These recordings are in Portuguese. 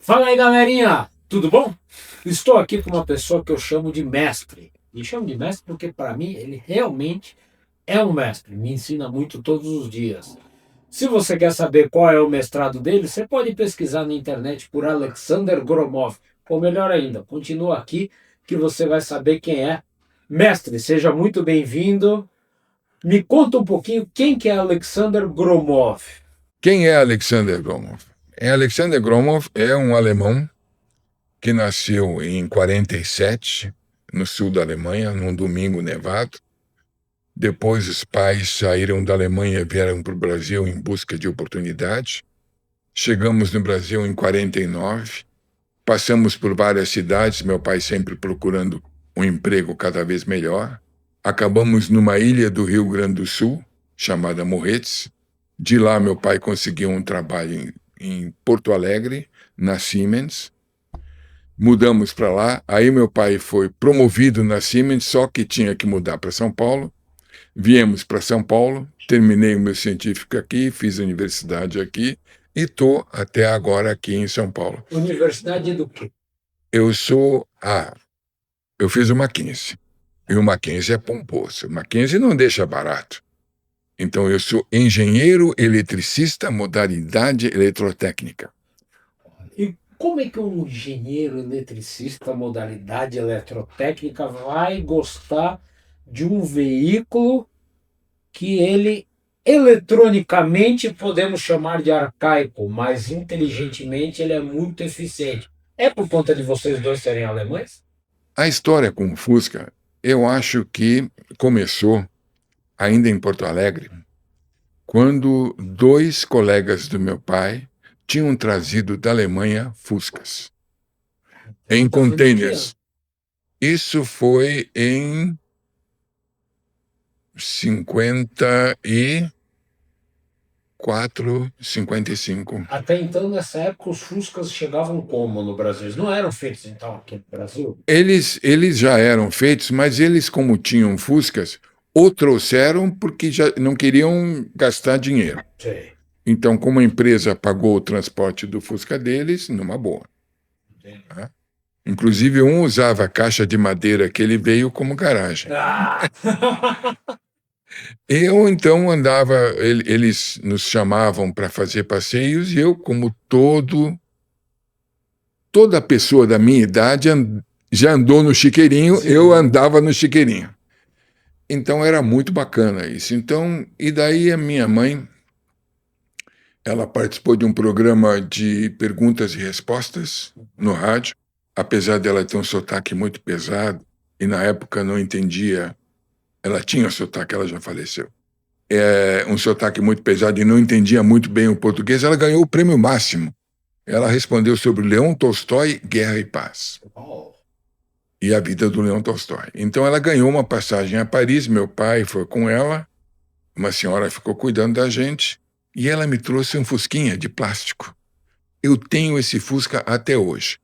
Fala aí, galerinha! Tudo bom? Estou aqui com uma pessoa que eu chamo de mestre. E chamo de mestre porque, para mim, ele realmente é um mestre. Me ensina muito todos os dias. Se você quer saber qual é o mestrado dele, você pode pesquisar na internet por Alexander Gromov. Ou melhor ainda, continua aqui que você vai saber quem é. Mestre, seja muito bem-vindo. Me conta um pouquinho quem que é Alexander Gromov. Quem é Alexander Gromov? Alexander Gromov é um alemão que nasceu em 47, no sul da Alemanha, num domingo nevado. Depois os pais saíram da Alemanha e vieram para o Brasil em busca de oportunidade. Chegamos no Brasil em 49, passamos por várias cidades, meu pai sempre procurando um emprego cada vez melhor. Acabamos numa ilha do Rio Grande do Sul, chamada Morretes. De lá, meu pai conseguiu um trabalho em Porto Alegre, na Siemens. Mudamos para lá. Aí, meu pai foi promovido na Siemens, só que tinha que mudar para São Paulo. Viemos para São Paulo, terminei o meu científico aqui, fiz a universidade aqui e estou até agora aqui em São Paulo. Universidade do quê? Eu fiz o Mackenzie. E o Mackenzie é pomposo. O Mackenzie não deixa barato. Então, eu sou engenheiro eletricista, modalidade eletrotécnica. E como é que um engenheiro eletricista, modalidade eletrotécnica, vai gostar de um veículo que ele, eletronicamente, podemos chamar de arcaico, mas inteligentemente ele é muito eficiente? É por conta de vocês dois serem alemães? A história com o Fusca, eu acho que começou ainda em Porto Alegre, quando dois colegas do meu pai tinham trazido da Alemanha Fuscas em containers. Isso foi em 54, 55. Até então, nessa época, os Fuscas chegavam como no Brasil? Eles não eram feitos, então, aqui no Brasil? Eles já eram feitos, mas eles, como tinham Fuscas, o trouxeram porque já não queriam gastar dinheiro. Sim. Então, como a empresa pagou o transporte do Fusca deles, numa boa. Tá? Inclusive, um usava a caixa de madeira que ele veio como garagem. Eu, então, andava, eles nos chamavam para fazer passeios e eu, como toda pessoa da minha idade já andou no chiqueirinho, sim, eu andava no chiqueirinho. Então, era muito bacana isso. Então, e daí a minha mãe, ela participou de um programa de perguntas e respostas no rádio, apesar dela ter um sotaque muito pesado, e na época não entendia, ela tinha sotaque, ela já faleceu. Um sotaque muito pesado e não entendia muito bem o português, ela ganhou o prêmio máximo. Ela respondeu sobre Leão Tolstói, Guerra e Paz. E a vida do Leão Tolstói. Então ela ganhou uma passagem a Paris, meu pai foi com ela, uma senhora ficou cuidando da gente, e ela me trouxe um Fusquinha de plástico. Eu tenho esse Fusca até hoje.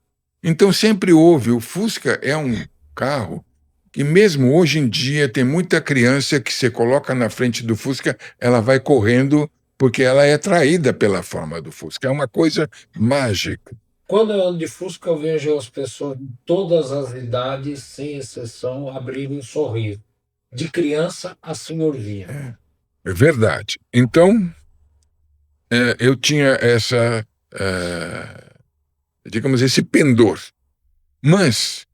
Então sempre houve, o Fusca é um carro que mesmo hoje em dia tem muita criança que você coloca na frente do Fusca, ela vai correndo porque ela é atraída pela forma do Fusca. É uma coisa mágica. Quando eu ando de Fusca, eu vejo as pessoas de todas as idades, sem exceção, abrirem um sorriso. De criança a senhorzinha. É verdade. Então, eu tinha digamos, esse pendor. Mas,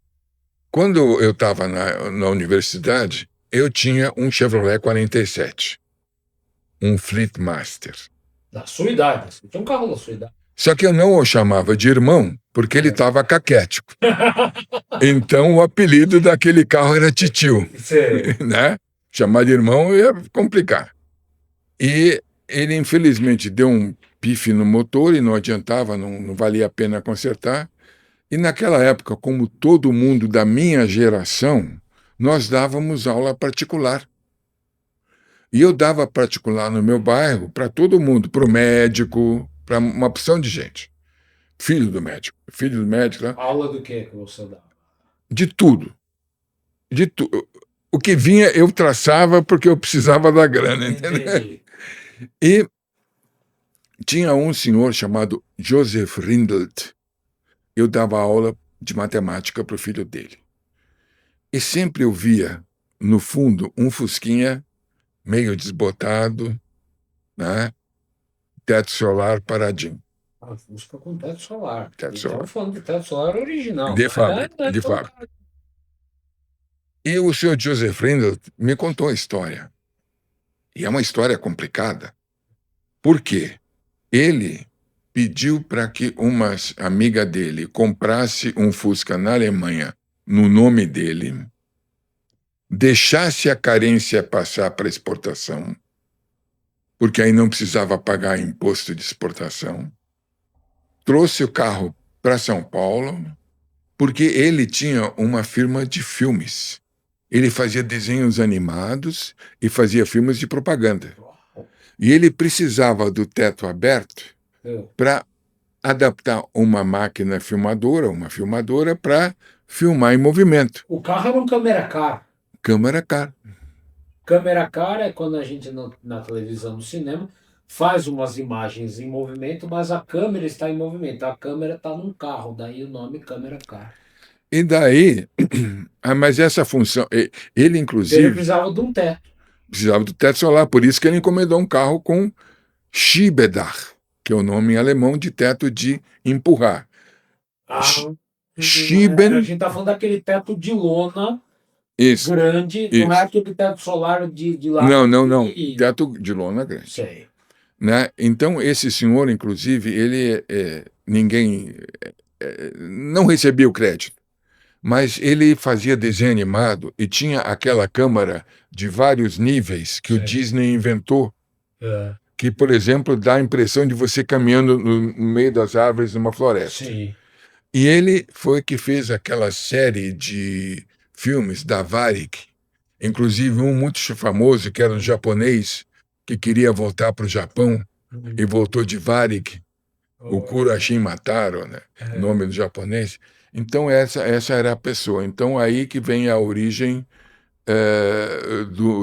quando eu estava na universidade, eu tinha um Chevrolet 47, um Fleetmaster. Da sua idade, você tinha um carro da sua idade. Só que eu não o chamava de irmão, porque ele estava caquético. Então, o apelido daquele carro era Titio. Né? Chamar de irmão ia complicar. E ele, infelizmente, deu um pife no motor e não adiantava, não valia a pena consertar. E naquela época, como todo mundo da minha geração, nós dávamos aula particular. E eu dava particular no meu bairro para todo mundo, para o médico, para uma opção de gente. Filho do médico. Né? Aula do que você dava? De tudo. O que vinha eu traçava porque eu precisava da grana, entendeu? E tinha um senhor chamado Joseph Rindelt, eu dava aula de matemática para o filho dele. E sempre eu via, no fundo, um fusquinha meio desbotado, né? Teto solar paradinho. A Fusca com teto solar. Teto E solar. estamos falando de teto solar original. De fábrica, Não é de todo fábrica. cara. E o senhor Joseph Randall me contou a história. E é uma história complicada. Por quê? Ele pediu para que uma amiga dele comprasse um Fusca na Alemanha no nome dele, deixasse a carência passar para exportação, porque aí não precisava pagar imposto de exportação, trouxe o carro para São Paulo, porque ele tinha uma firma de filmes. Ele fazia desenhos animados e fazia filmes de propaganda. E ele precisava do teto aberto para adaptar uma uma filmadora para filmar em movimento. O carro era um câmera car. Câmera car. Câmera car é quando a gente na televisão, no cinema, faz umas imagens em movimento, mas a câmera está em movimento. A câmera está num carro, daí o nome câmera car. E daí, mas essa função, ele Então ele inclusive precisava de um teto. precisava do teto solar, por isso que ele encomendou um carro com Schiebedach, que é o nome em alemão de teto de empurrar. A Schieben, gente está falando daquele teto de lona isso, grande, não é isso. aquele teto solar de lá. Não. Teto de lona grande. Sei. Né? Então, esse senhor, inclusive, ele ninguém não recebia o crédito, mas ele fazia desenho animado e tinha aquela câmera de vários níveis que o Sei. Disney inventou, É. que, por exemplo, dá a impressão de você caminhando no meio das árvores numa floresta. Sim. E ele foi que fez aquela série de filmes da Varig, inclusive um muito famoso, que era um japonês que queria voltar para o Japão e voltou de Varig, o Kurashin Mataro, né? Nome do japonês. Então, essa era a pessoa. Então, aí que vem a origem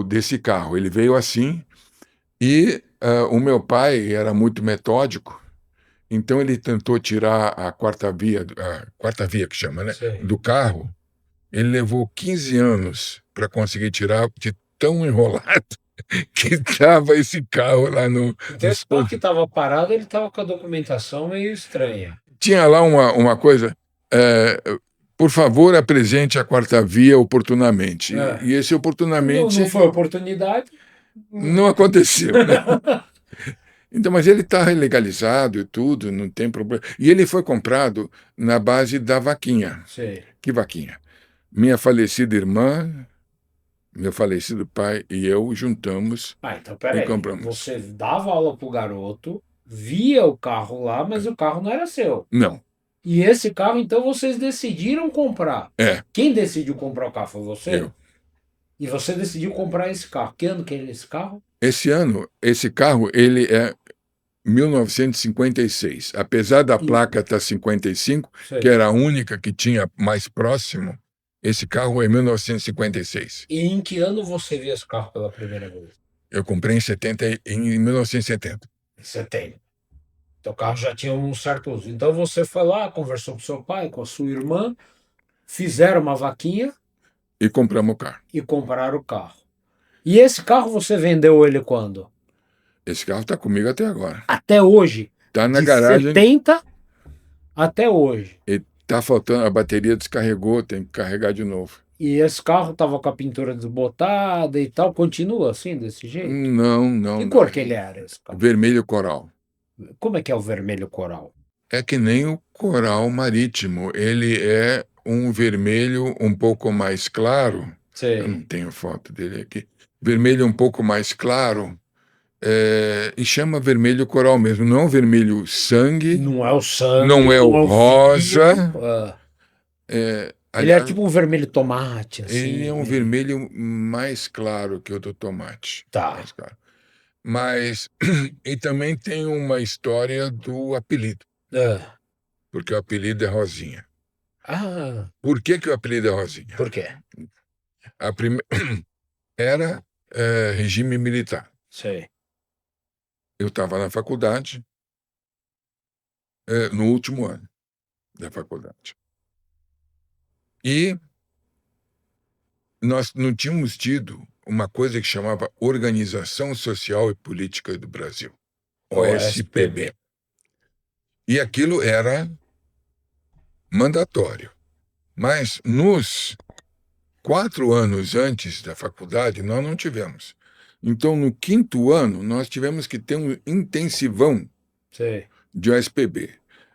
desse carro. Ele veio assim, e o meu pai era muito metódico, então ele tentou tirar a quarta via que chama, né? Sei. Do carro. Ele levou 15 anos para conseguir tirar, de tão enrolado que estava esse carro lá no. Então esse carro que estava parado, ele estava com a documentação meio estranha. Tinha lá uma coisa. Por favor, apresente a quarta via oportunamente. E esse oportunamente Não foi oportunidade. não aconteceu, né? Então, mas ele está legalizado e tudo, não tem problema. E ele foi comprado na base da vaquinha. Sei. Que vaquinha? Minha falecida irmã, meu falecido pai e eu juntamos Então e peraí. compramos. Você dava aula pro garoto, via o carro lá, mas o carro não era seu. Não, E esse carro, então, vocês decidiram comprar. é, Quem decidiu comprar o carro foi você? eu. E você decidiu comprar esse carro. Que ano que é esse carro? Esse ano, esse carro, ele é 1956. Apesar da placa estar 55, Sei. que era a única que tinha mais próximo, esse carro é 1956. E em que ano você viu esse carro pela primeira vez? Eu comprei em 1970. Em 70. Então o carro já tinha um certo uso. Então você foi lá, conversou com seu pai, com a sua irmã, fizeram uma vaquinha E compramos o carro. e compraram o carro. E esse carro você vendeu ele quando? Esse carro está comigo até agora. Até hoje. Está na De garagem. 70 até hoje. E está faltando, a bateria descarregou, tem que carregar de novo. E esse carro tava com a pintura desbotada e tal. Continua assim, desse jeito? Não. Que cor que ele era, esse carro? Vermelho coral. Como é que é o vermelho coral? É que nem o coral marítimo. Ele é um vermelho um pouco mais claro. Eu Sei. não tenho foto dele aqui. Vermelho um pouco mais claro. E chama vermelho coral mesmo. Não é um vermelho sangue, Não é o sangue, não é o rosa. vinho. Ele é Aliás, tipo um vermelho tomate, assim. ele é um vermelho mais claro que o do tomate. Tá. Mais claro. Mas e também tem uma história do apelido, Ah. porque o apelido é Rosinha. Ah, Por que o apelido é Rosinha? por quê? A prime... Era regime militar. Sei. Eu estava na faculdade, no último ano. da faculdade. E nós não tínhamos tido uma coisa que chamava Organização Social e Política do Brasil, OSPB. E aquilo era mandatório. Mas nos 4 anos antes da faculdade, nós não tivemos. Então, no 5º ano, nós tivemos que ter um intensivão de OSPB.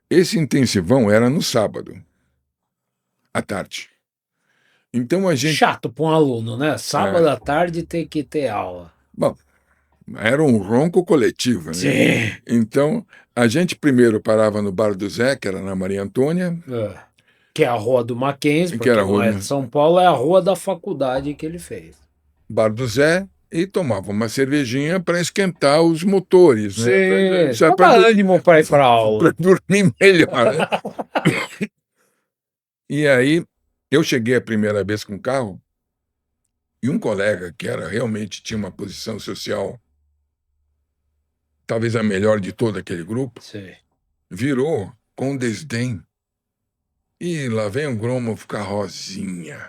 Esse intensivão era no sábado, à tarde. Então a gente... Chato para um aluno, né? Sábado à tarde tem que ter aula. Bom, era um ronco coletivo, né? Sim. Então, a gente primeiro parava no Bar do Zé, que era na Maria Antônia. Que é a rua do Mackenzie, porque que era a não rua é de São Paulo, é a rua da faculdade que ele fez. Bar do Zé, e tomava uma cervejinha para esquentar os motores, né? Sim, para ânimo para ir para aula. Para dormir melhor, né? E aí, eu cheguei a primeira vez com o carro, e um colega que realmente tinha uma posição social, talvez a melhor de todo aquele grupo, virou com desdém. E lá vem o Gromo ficar rosinha,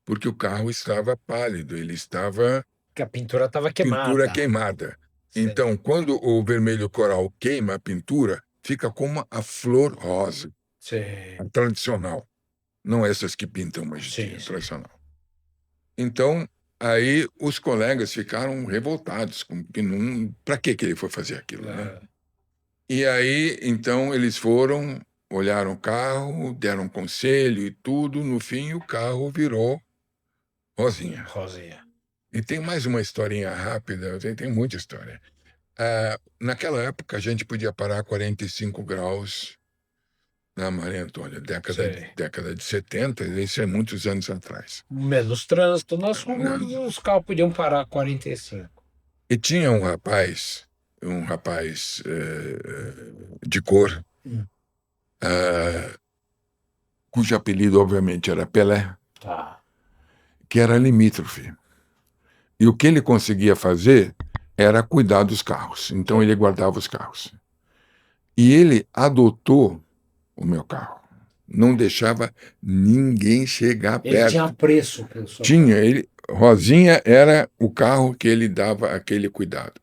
porque o carro estava pálido, ele estava... Que a pintura estava queimada. Pintura queimada. Então, quando o vermelho coral queima a pintura, fica como a flor rosa. A tradicional. Não essas que pintam hoje em dia, tradicional. Então, aí os colegas ficaram revoltados. Para que ele foi fazer aquilo, né? E aí, então, eles foram, olharam o carro, deram conselho e tudo. No fim, o carro virou rosinha. E tem mais uma historinha rápida, tem muita história. Naquela época, a gente podia parar a 45 graus na Maria Antônia, década de 70, isso é muitos anos atrás. Menos trânsito nas ruas, os carros podiam parar a 45. E tinha um rapaz de cor, cujo apelido, obviamente, era Pelé, que era limítrofe. E o que ele conseguia fazer era cuidar dos carros. Então, ele guardava os carros. E ele adotou o meu carro. Não deixava ninguém chegar perto. Ele tinha preço, pessoal. Tinha. Rosinha era o carro que ele dava aquele cuidado.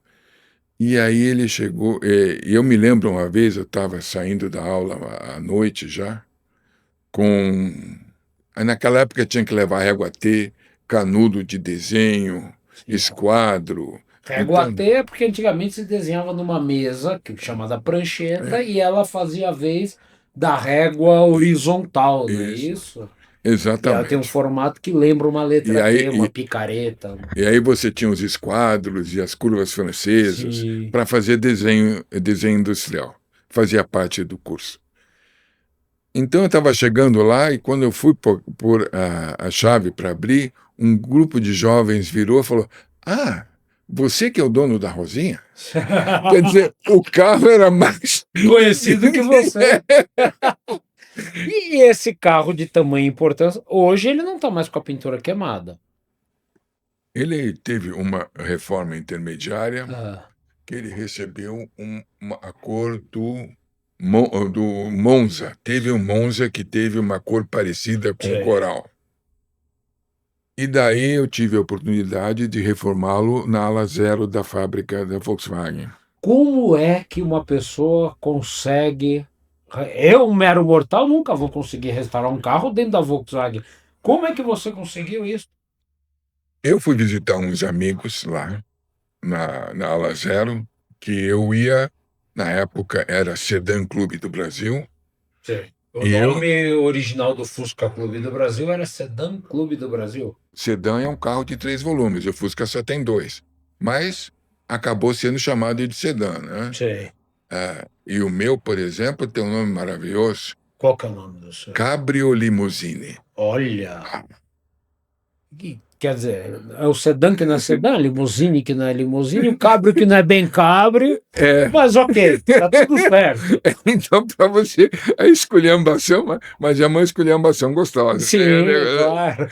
E aí ele chegou... eu me lembro uma vez, eu estava saindo da aula à noite já, naquela época tinha que levar régua T, canudo de desenho, esquadro. Régua T é porque antigamente se desenhava numa mesa, chamada prancheta, e ela fazia a vez da régua horizontal, não é isso? Exatamente. E ela tem um formato que lembra uma letra T, uma picareta. E aí você tinha os esquadros e as curvas francesas para fazer desenho industrial. Fazia parte do curso. Então eu estava chegando lá e quando eu fui pôr a chave para abrir, um grupo de jovens virou e falou: você que é o dono da Rosinha? Quer dizer, o carro era mais conhecido que você. E esse carro de tamanha importância, hoje ele não está mais com a pintura queimada. Ele teve uma reforma intermediária que ele recebeu a cor do Monza. Teve um Monza que teve uma cor parecida com o coral. E daí eu tive a oportunidade de reformá-lo na ala 0 da fábrica da Volkswagen. Como é que uma pessoa consegue... Eu, um mero mortal, nunca vou conseguir restaurar um carro dentro da Volkswagen. Como é que você conseguiu isso? Eu fui visitar uns amigos lá, na ala 0, que eu ia, na época era Sedan Clube do Brasil. O nome original do Fusca Clube do Brasil era Sedan Clube do Brasil. Sedan é um carro de 3 volumes, o Fusca só tem 2. Mas acabou sendo chamado de Sedan, né? E o meu, por exemplo, tem um nome maravilhoso. Qual que é o nome do seu? Cabriolimousine. Olha! Quer dizer, é o sedã que não é sedã, limusine que não é limusine, o cabrio que não é bem cabrio, mas ok, tá tudo certo. Então, para você, a esculhambação, mas é uma esculhambação gostosa. Sim, claro.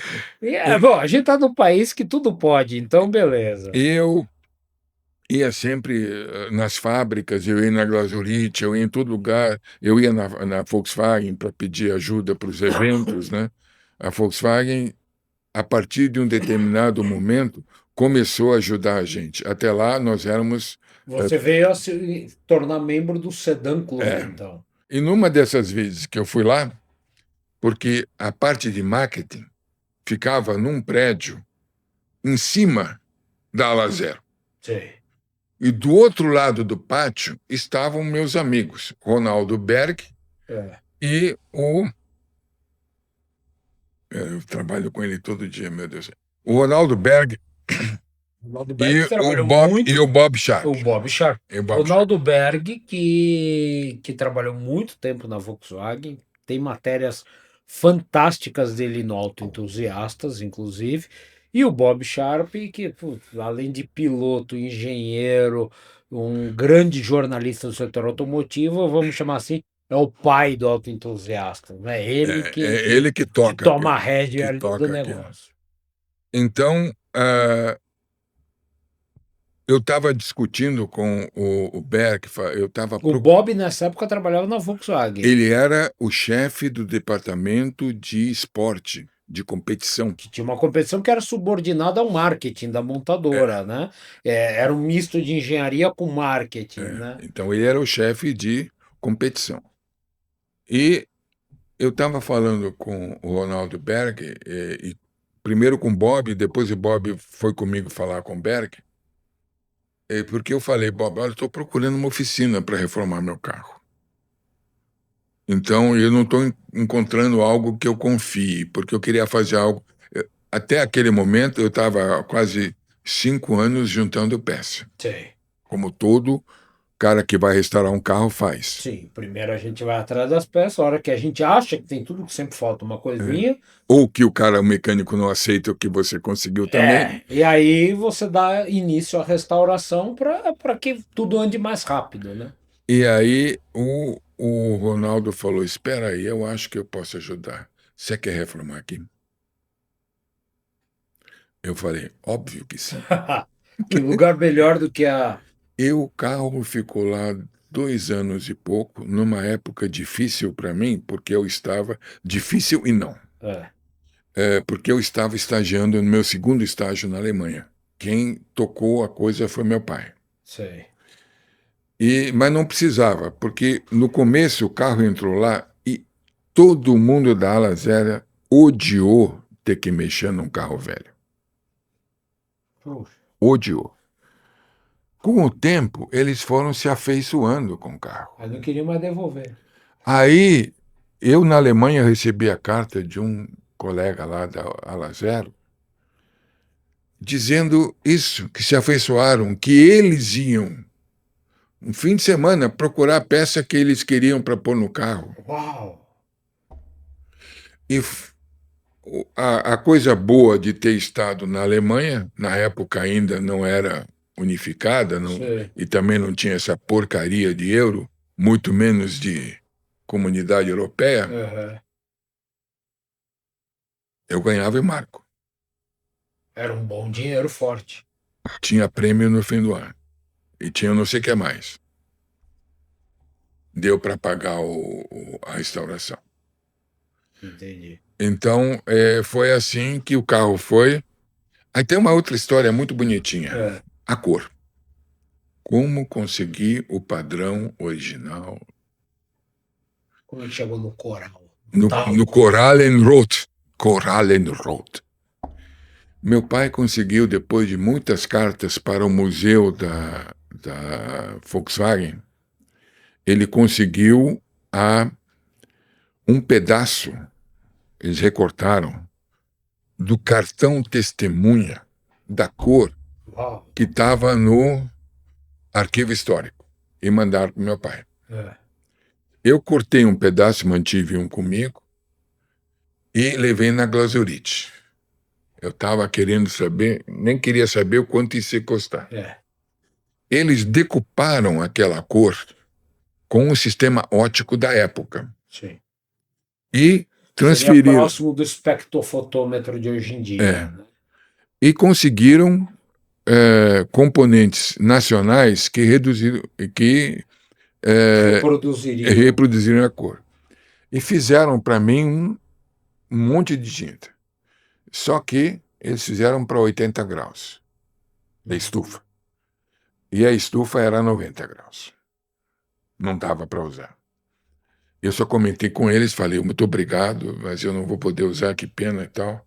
Bom, a gente tá num país que tudo pode, então beleza. ia sempre nas fábricas, eu ia na Glazolite, eu ia em todo lugar, eu ia na Volkswagen para pedir ajuda para os eventos, né? A Volkswagen, a partir de um determinado momento, começou a ajudar a gente. Até lá, nós éramos... Você veio a se tornar membro do Sedan Clube, É, então. e numa dessas vezes que eu fui lá, porque a parte de marketing ficava num prédio em cima da Ala Zero. Sei. E do outro lado do pátio estavam meus amigos, Ronaldo Berg É. e o... Eu trabalho com ele todo dia, meu Deus. O Ronaldo Berg Ronaldo Berg e o trabalhou Bob, muito. Sharp. O Bob Sharp. E o Bob Sharp. Ronaldo Berg, que trabalhou muito tempo na Volkswagen, tem matérias fantásticas dele no Auto Entusiastas, inclusive. E o Bob Sharp, que putz, além de piloto, engenheiro, um grande jornalista do setor automotivo, vamos chamar assim, é o pai do Auto Entusiasta, né? Ele É ele que que toca, toma a rédea ali do aqui. negócio. Então, eu estava discutindo com o Berg, eu estava... O Bob, nessa época, trabalhava na Volkswagen. Ele era o chefe do departamento de esporte, de competição. Que tinha uma competição que era subordinada ao marketing da montadora, né? Era um misto de engenharia com marketing, né? Então, ele era o chefe de competição. E eu estava falando com o Ronaldo Berg, e primeiro com o Bob, depois o Bob foi comigo falar com o Berg, porque eu falei, Bob, olha, estou procurando uma oficina para reformar meu carro. Então, eu não estou encontrando algo que eu confie, porque eu queria fazer algo... Até aquele momento, eu estava há quase 5 anos juntando peça, Sim. como todo cara que vai restaurar um carro faz. Sim, primeiro a gente vai atrás das peças, a hora que a gente acha que tem tudo, que sempre falta uma coisinha. Ou que o mecânico não aceita o que você conseguiu também. E aí você dá início à restauração para que tudo ande mais rápido, né? E aí o Ronaldo falou, espera aí, eu acho que eu posso ajudar. Você quer reformar aqui? Eu falei, óbvio que sim. Que lugar melhor do que a... E o carro ficou lá 2 anos e pouco, numa época difícil para mim, porque eu estava... Difícil e não. Porque eu estava estagiando no meu segundo estágio na Alemanha. Quem tocou a coisa foi meu pai. Sei. Mas não precisava, porque no começo o carro entrou lá e todo mundo da ala zero odiou ter que mexer num carro velho. Puxa. Odiou. Com o tempo, eles foram se afeiçoando com o carro. Eu não queria mais devolver. Aí, eu na Alemanha recebi a carta de um colega lá da ala zero, dizendo isso, que se afeiçoaram, que eles iam, um fim de semana, procurar a peça que eles queriam para pôr no carro. Uau! E a coisa boa de ter estado na Alemanha, na época ainda não era unificada, e também não tinha essa porcaria de euro, muito menos de comunidade europeia, eu ganhava em marco. Era um bom dinheiro forte. Tinha prêmio no fim do ano. E tinha não sei o que mais. Deu para pagar a restauração. Entendi. Então, foi assim que o carro foi. Aí tem uma outra história muito bonitinha. A cor. Como conseguir o padrão original? Como é que chegou no coral? No Korallenrot. Korallenrot. Meu pai conseguiu, depois de muitas cartas para o museu da Volkswagen, ele conseguiu um pedaço, eles recortaram, do cartão testemunha da cor que estava no arquivo histórico e mandaram para meu pai. Eu cortei um pedaço, mantive um comigo e levei na Glazurite. Eu estava querendo saber, nem queria saber o quanto isso ia custar. Eles decuparam aquela cor com o sistema óptico da época. Sim. E transferiram. Seria próximo do espectrofotômetro de hoje em dia. Né? E conseguiram componentes nacionais que reproduziram a cor. E fizeram para mim um monte de tinta. Só que eles fizeram para 80 graus da estufa. E a estufa era 90 graus. Não dava para usar. Eu só comentei com eles, falei, muito obrigado, mas eu não vou poder usar, que pena e tal.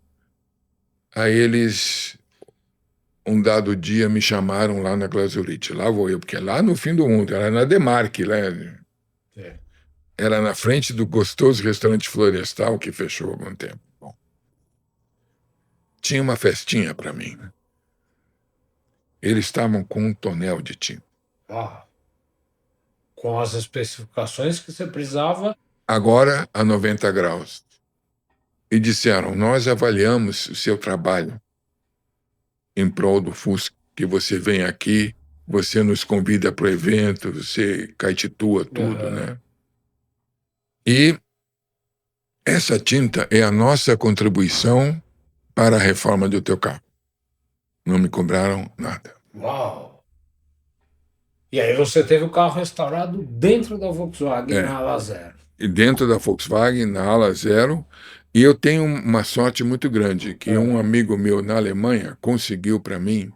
Aí eles, um dado dia, me chamaram lá na Glazurite. Lá vou eu, porque é lá no fim do mundo, era na Demarque, né? É. Era na frente do gostoso restaurante Florestal, que fechou há algum tempo. Bom, tinha uma festinha para mim. Eles estavam com um tonel de tinta. Ah, com as especificações que você precisava. Agora a 90 graus. E disseram, nós avaliamos o seu trabalho em prol do Fusca, que você vem aqui, você nos convida para o evento, você caetitua tudo, né? E essa tinta é a nossa contribuição para a reforma do teu carro. Não me cobraram nada. Uau! E aí você teve o carro restaurado dentro da Volkswagen na ala zero. E dentro da Volkswagen, na ala zero. E eu tenho uma sorte muito grande, que um amigo meu na Alemanha conseguiu para mim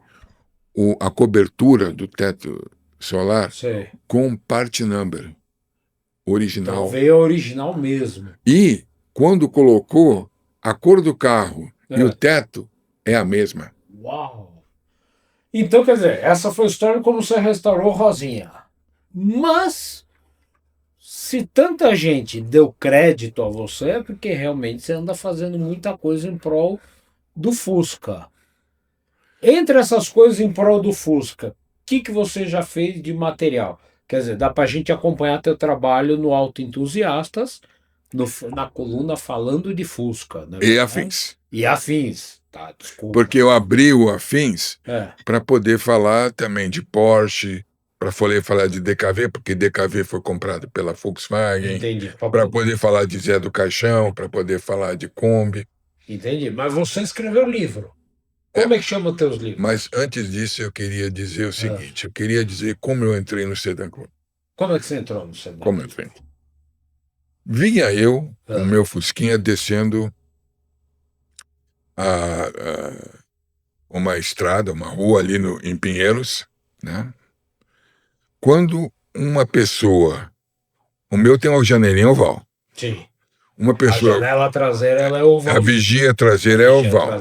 a cobertura do teto solar com part number original. Então veio a original mesmo. E quando colocou, a cor do carro e o teto é a mesma. Uau! Então, quer dizer, essa foi a história como você restaurou Rosinha. Mas, se tanta gente deu crédito a você, é porque realmente você anda fazendo muita coisa em prol do Fusca. Entre essas coisas em prol do Fusca, o que você já fez de material? Quer dizer, dá para a gente acompanhar teu trabalho no Auto Entusiastas, na coluna falando de Fusca. Né? E afins. E afins. Tá, desculpa. Porque eu abri o afins para poder falar também de Porsche, para poder falar de DKV, porque DKV foi comprado pela Volkswagen. Entendi. Para poder falar de Zé do Caixão, para poder falar de Kombi. Entendi. Mas você escreveu livro. Como é que chama os teus livros? Mas antes disso eu queria dizer o seguinte, eu queria dizer como eu entrei no Sedan Club. Como é que você entrou no Sedan? Como eu entrei? Vinha eu, com o meu Fusquinha, descendo uma estrada, uma rua ali em Pinheiros, né? Quando uma pessoa... O meu tem uma janelinha oval. Sim. Uma pessoa... A janela traseira ela é oval. A vigia traseira é oval.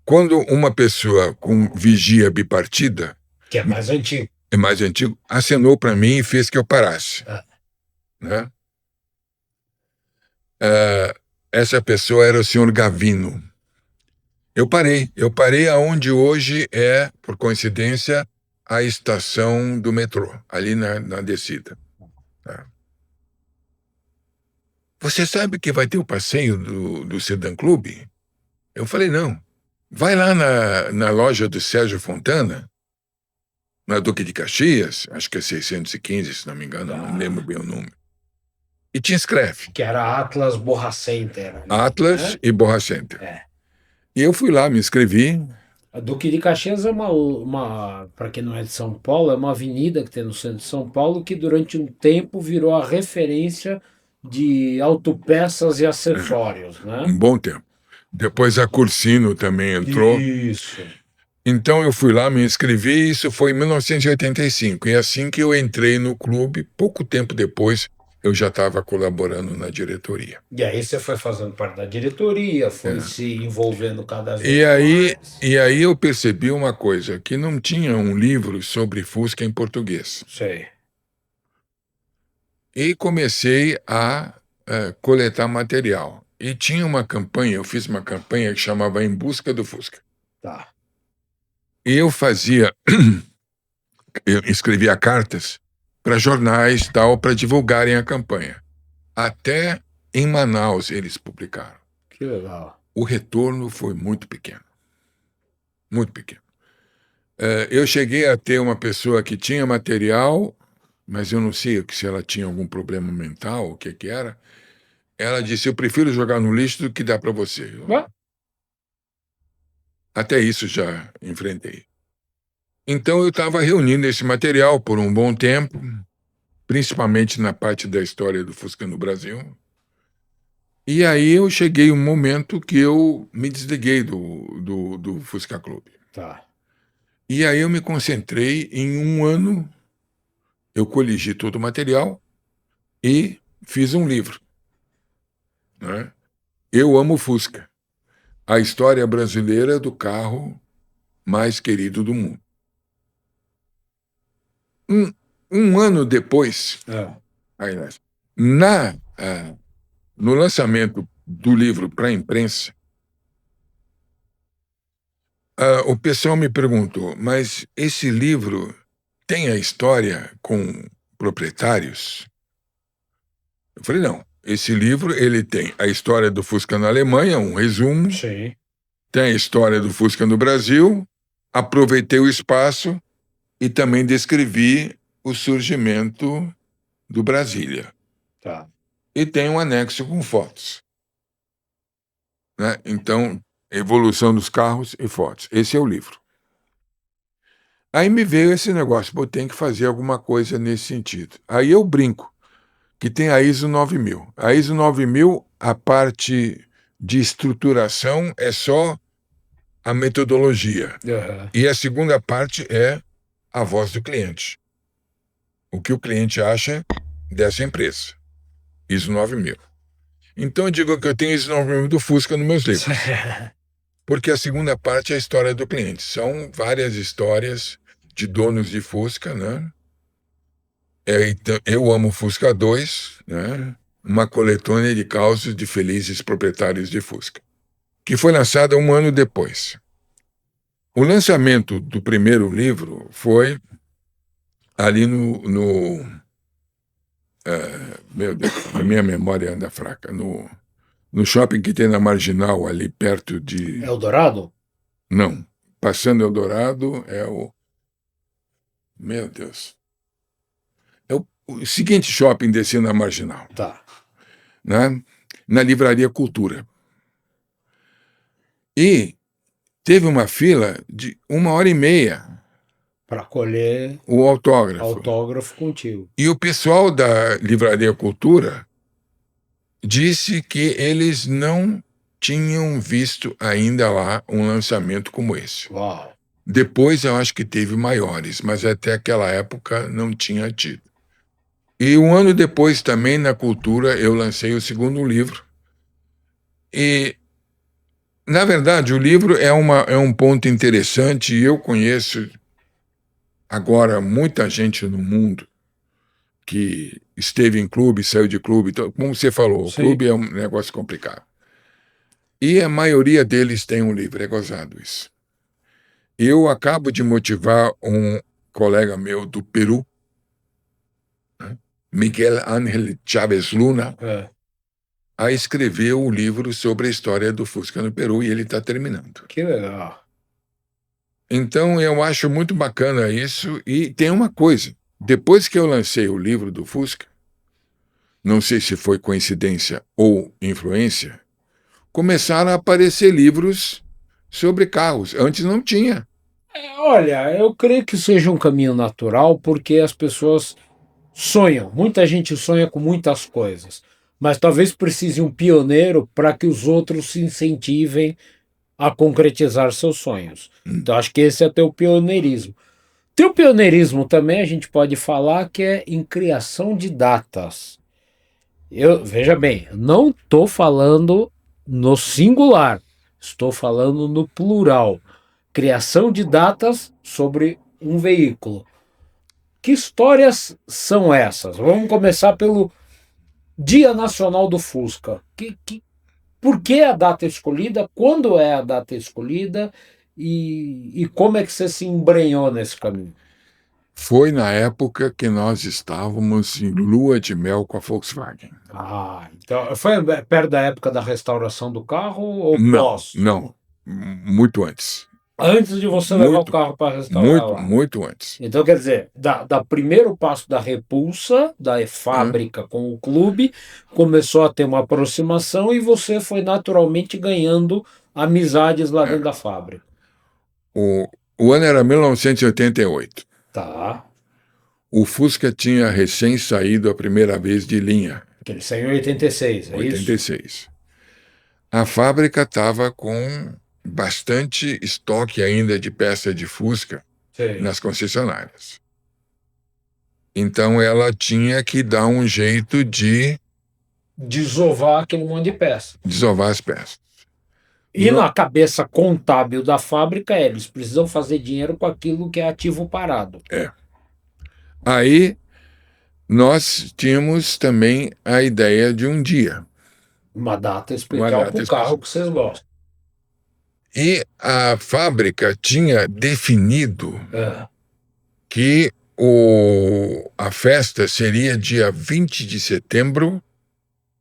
Quando uma pessoa com vigia bipartida... Que é mais antigo. É mais antigo, acenou para mim e fez que eu parasse. Né? Essa pessoa era o senhor Gavino. Eu parei aonde hoje é, por coincidência, a estação do metrô, ali na descida. Tá? Você sabe que vai ter o passeio do Sedan Club? Eu falei, não. Vai lá na loja do Sérgio Fontana, na Duque de Caxias, acho que é 615, se não me engano, não lembro bem o número. E te inscreve. Que era Atlas Borra Center. Né? Atlas e Borra Center. E eu fui lá, me inscrevi. A Duque de Caxias é para quem não é de São Paulo, é uma avenida que tem no centro de São Paulo que durante um tempo virou a referência de autopeças e acessórios, né? Um bom tempo. Depois a Cursino também entrou. Isso. Então eu fui lá, me inscrevi, isso foi em 1985. E assim que eu entrei no clube, pouco tempo depois, eu já estava colaborando na diretoria. E aí você foi fazendo parte da diretoria, foi se envolvendo cada vez mais. E aí eu percebi uma coisa, que não tinha um livro sobre Fusca em português. Sei. E comecei a coletar material. E tinha uma campanha, eu fiz uma campanha que chamava Em Busca do Fusca. Tá. E eu escrevia cartas para jornais e tal, para divulgarem a campanha. Até em Manaus eles publicaram. Que legal. O retorno foi muito pequeno. Muito pequeno. Eu cheguei a ter uma pessoa que tinha material, mas eu não sei se ela tinha algum problema mental, o que era. Ela disse, eu prefiro jogar no lixo do que dar para você. Até isso já enfrentei. Então eu estava reunindo esse material por um bom tempo, principalmente na parte da história do Fusca no Brasil. E aí eu cheguei um momento que eu me desliguei do Fusca Clube. Tá. E aí eu me concentrei em um ano, eu coligi todo o material e fiz um livro, né? Eu Amo Fusca, a história brasileira do carro mais querido do mundo. Um ano depois, aí, no lançamento do livro para a imprensa, o pessoal me perguntou, mas esse livro tem a história com proprietários? Eu falei, não. Esse livro ele tem a história do Fusca na Alemanha, um resumo. Sim. Tem a história do Fusca no Brasil. Aproveitei o espaço e também descrevi o surgimento do Brasília. Tá. E tem um anexo com fotos, né? Então, evolução dos carros e fotos. Esse é o livro. Aí me veio esse negócio, pô, tem que fazer alguma coisa nesse sentido. Aí eu brinco que tem a ISO 9000. A ISO 9000, a parte de estruturação é só a metodologia. Uhum. E a segunda parte é a voz do cliente. O que o cliente acha dessa empresa. ISO 9000. Então eu digo que eu tenho ISO 9000 do Fusca nos meus livros. Porque a segunda parte é a história do cliente. São várias histórias de donos de Fusca, né? Eu Amo Fusca 2, né? Uma coletânea de causos de felizes proprietários de Fusca, que foi lançada um ano depois. O lançamento do primeiro livro foi ali meu Deus, a minha memória anda fraca, no shopping que tem na Marginal, ali perto de... Eldorado? Não, passando Eldorado é o... Meu Deus. É o seguinte shopping descendo na Marginal. Tá. Né? Na Livraria Cultura. E teve uma fila de 1h30 Para colher o autógrafo. autógrafo contigo. E o pessoal da Livraria Cultura disse que eles não tinham visto ainda lá um lançamento como esse. Uau. Depois eu acho que teve maiores, mas até aquela época não tinha tido. E um ano depois também na Cultura eu lancei o segundo livro. E na verdade, o livro é um ponto interessante e eu conheço agora muita gente no mundo que esteve em clube, saiu de clube. Como você falou, o Sim. clube é um negócio complicado. E a maioria deles tem um livro, é gozado isso. Eu acabo de motivar um colega meu do Peru, né, Miguel Ángel Chávez Luna, a escrever um livro sobre a história do Fusca no Peru e ele está terminando. Que legal. Então, eu acho muito bacana isso. E tem uma coisa. Depois que eu lancei o livro do Fusca, não sei se foi coincidência ou influência, começaram a aparecer livros sobre carros. Antes não tinha. Olha, eu creio que seja um caminho natural porque as pessoas sonham. Muita gente sonha com muitas coisas. Mas talvez precise um pioneiro para que os outros se incentivem a concretizar seus sonhos. Então, acho que esse é teu pioneirismo. Teu pioneirismo também a gente pode falar que é em criação de datas. Veja bem, eu não estou falando no singular, estou falando no plural. Criação de datas sobre um veículo. Que histórias são essas? Vamos começar pelo Dia Nacional do Fusca. Por que a data escolhida? Quando é a data escolhida? E como é que você se embrenhou nesse caminho? Foi na época que nós estávamos em lua de mel com a Volkswagen. Então foi perto da época da restauração do carro ou Não, pós? não. Muito antes. Antes de você levar o carro para restaurar lá. Muito antes. Então, quer dizer, da primeiro passo da repulsa, da fábrica com o clube, começou a ter uma aproximação e você foi naturalmente ganhando amizades lá dentro da fábrica. O ano era 1988. Tá. O Fusca tinha recém saído a primeira vez de linha, Que ele saiu em 86, é isso? 86. A fábrica estava com bastante estoque ainda de peça de Fusca Sei. nas concessionárias. Então ela tinha que dar um jeito de Desovar aquele monte de peça. desovar as peças. E Não. na cabeça contábil da fábrica, eles precisam fazer dinheiro com aquilo que é ativo parado. Aí nós tínhamos também a ideia de um dia. Uma data Uma especial data para o especial. carro que vocês gostam. E a fábrica tinha definido É. que a festa seria dia 20 de setembro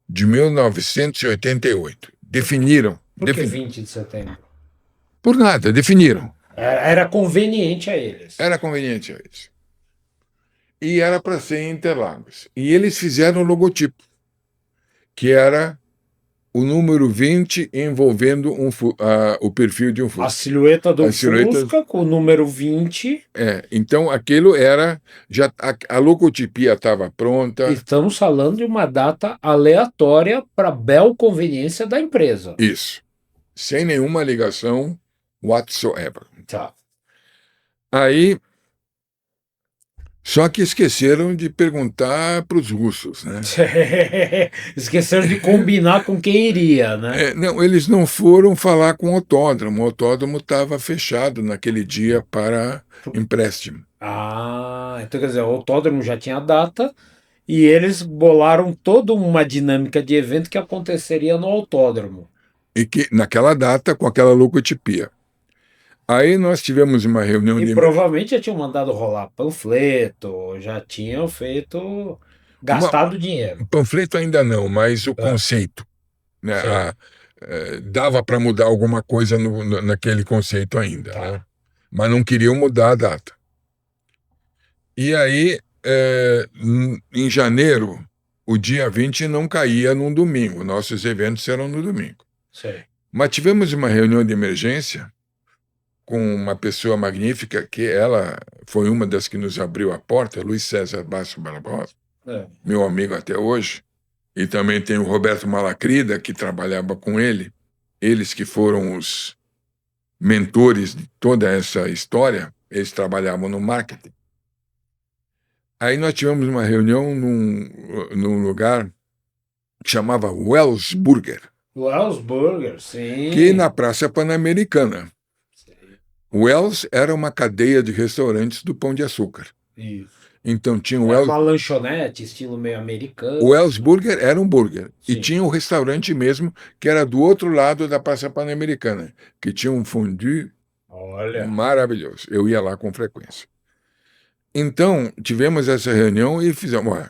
de 1988. Definiram. Por que 20 de setembro? Por nada, definiram. Era conveniente a eles. Era conveniente a eles. E era para ser em Interlagos. E eles fizeram o logotipo, que era o número 20 envolvendo o perfil de um A Fusca. silhueta do A silhueta- Fusca com o número 20. Então aquilo era. A logotipia estava pronta. Estamos falando de uma data aleatória para bel conveniência da empresa. Isso. Sem nenhuma ligação whatsoever. Tá. Aí. Só que esqueceram de perguntar para os russos, né? Esqueceram de combinar com quem iria, né? Não, eles não foram falar com o autódromo. O autódromo estava fechado naquele dia para empréstimo. Ah, então quer dizer, o autódromo já tinha data e eles bolaram toda uma dinâmica de evento que aconteceria no autódromo. E que naquela data, com aquela logotipia. Aí nós tivemos uma reunião E provavelmente já tinham mandado rolar panfleto, já tinham feito, gastado dinheiro. O panfleto ainda não, mas o conceito. Né? Dava para mudar alguma coisa naquele conceito ainda. Tá. Né? Mas não queriam mudar a data. E aí, em janeiro, o dia 20 não caía num domingo. Nossos eventos eram no domingo. Sei. Mas tivemos uma reunião de emergência com uma pessoa magnífica, que ela foi uma das que nos abriu a porta, Luiz César Basso Barbosa, meu amigo até hoje, e também tem o Roberto Malacrida, que trabalhava com ele, eles que foram os mentores de toda essa história, eles trabalhavam no marketing. Aí nós tivemos uma reunião num lugar que chamava Wells Burger. Wells Burger, sim. Que na Praça Pan-Americana. Wells era uma cadeia de restaurantes do Pão de Açúcar. Isso. Então tinha o Era Wells... uma lanchonete, estilo meio americano. O Wells Burger era um burger. Sim. E tinha o restaurante mesmo, que era do outro lado da Praça Pan-Americana, que tinha um fondue maravilhoso. Eu ia lá com frequência. Então, tivemos essa reunião e fizemos...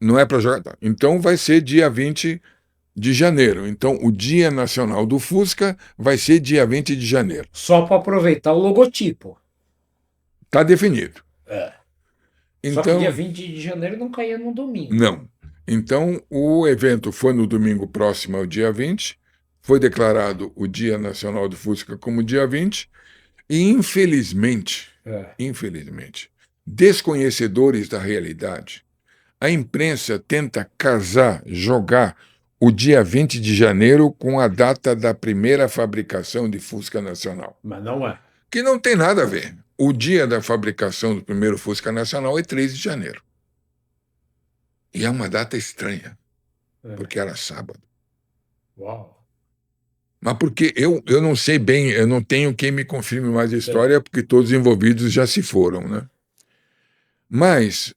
não é para jogar... Então vai ser dia 20 de janeiro. Então, o Dia Nacional do Fusca vai ser dia 20 de janeiro. Só para aproveitar o logotipo. Está definido. Só que dia 20 de janeiro não caía no domingo. Não. Então, o evento foi no domingo próximo ao dia 20, foi declarado o Dia Nacional do Fusca como dia 20, e infelizmente, desconhecedores da realidade, a imprensa tenta jogar o dia 20 de janeiro com a data da primeira fabricação de Fusca Nacional. Mas não é. Que não tem nada a ver. O dia da fabricação do primeiro Fusca Nacional é 3 de janeiro. E é uma data estranha, porque era sábado. Uau. Mas porque eu não sei bem, eu não tenho quem me confirme mais a história, porque todos os envolvidos já se foram, né? Mas